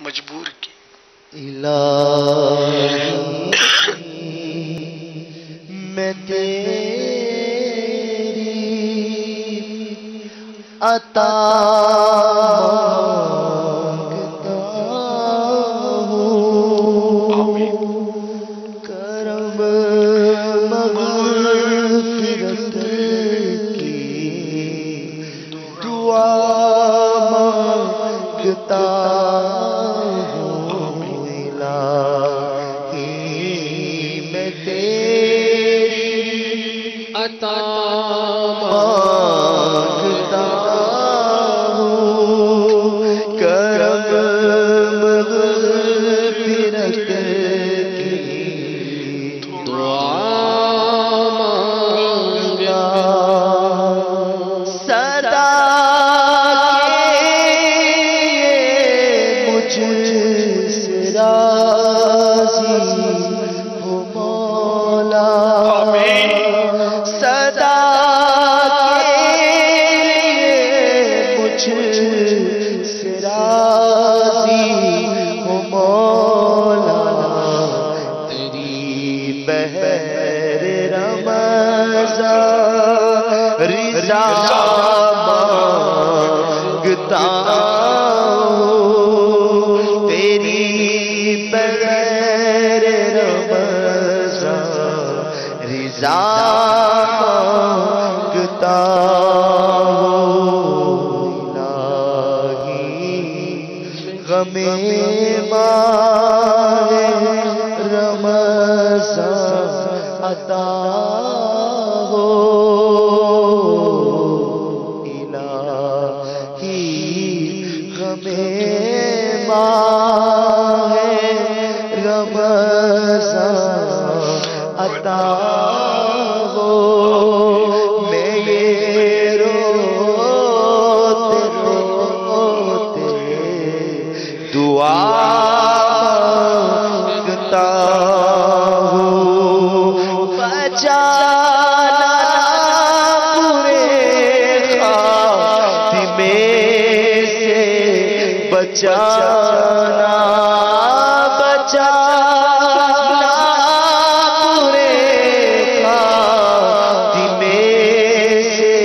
مجبور کی۔ الہی میں تیری عطا مانگتا ہوں، کرم مغفرت کی دعا مانگتا ہوں، الہی میں تیری عطا مانگتا ہوں، کرم مغفرت کی دعا مانگتا صدا کے مجھ سے راضی ہو مولا، صدا کے مجھ سے راضی ہو مولا، تیری بہر رمضان رضا مانگتا ہوں، تیری بغیر رمضان رضا مانگتا ہوں، الہی غم ماہ رمضان عطا ہو، الہی غم ماہ رمضان عطا ہو، میں یہ روتے روتے دعا مانگتا ہوں، بچانا پورے خاتمے سے، بچانا بچانا پورے خاتمے سے،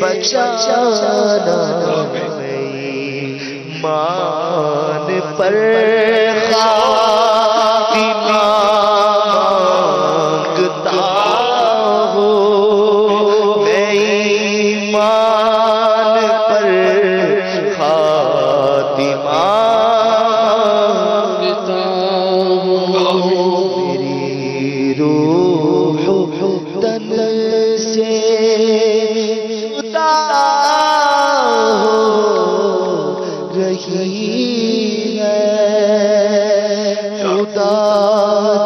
بچانا ایمان پر خاتمہ مانگتا ہوں، میں ایمان پر خاتمہ مانگتا ہوں، میری روح تن سے جدا ہو رہی ہے، خدا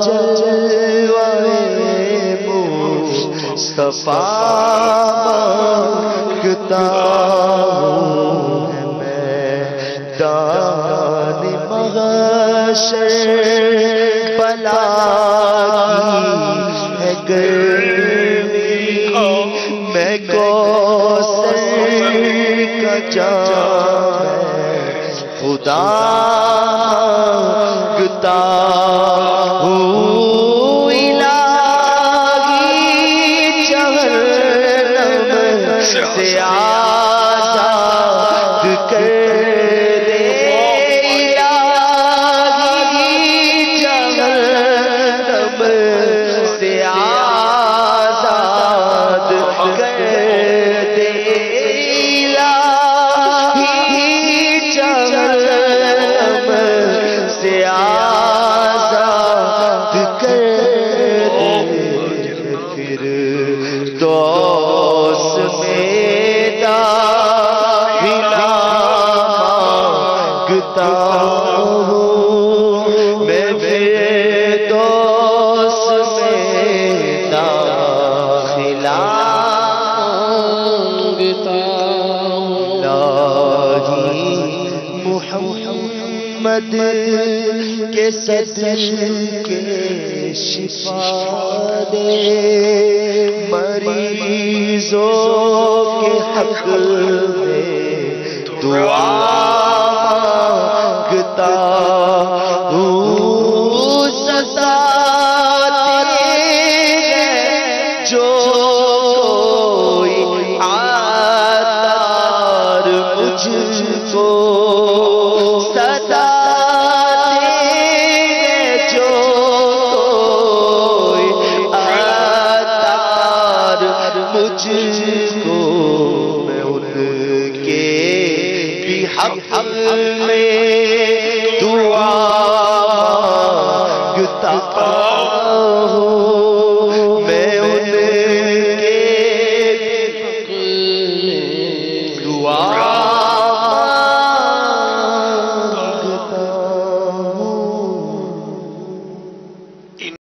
جلوے مصطفیٰ مانگتا ہوں، میدان محشر بلا کی ہے گرمی، میں کوثر کا جام خدا مانگتا ہوں، الہی جہنم سے آزاد کر دے، الہی جہنم سے آزاد کر دے، الہی جہنم سے آزاد کر دے، پھر دوس میں داخلہ مانگتا ہوں، میں پھر دوس میں داخلہ مانگتا ہوں، الہی محمد کے صدقے شفا دے، مریضوں کے حق میں دعا مانگتا صدا دے جو کوئی عطار مجھ کو، میں ان کے بھی حق میں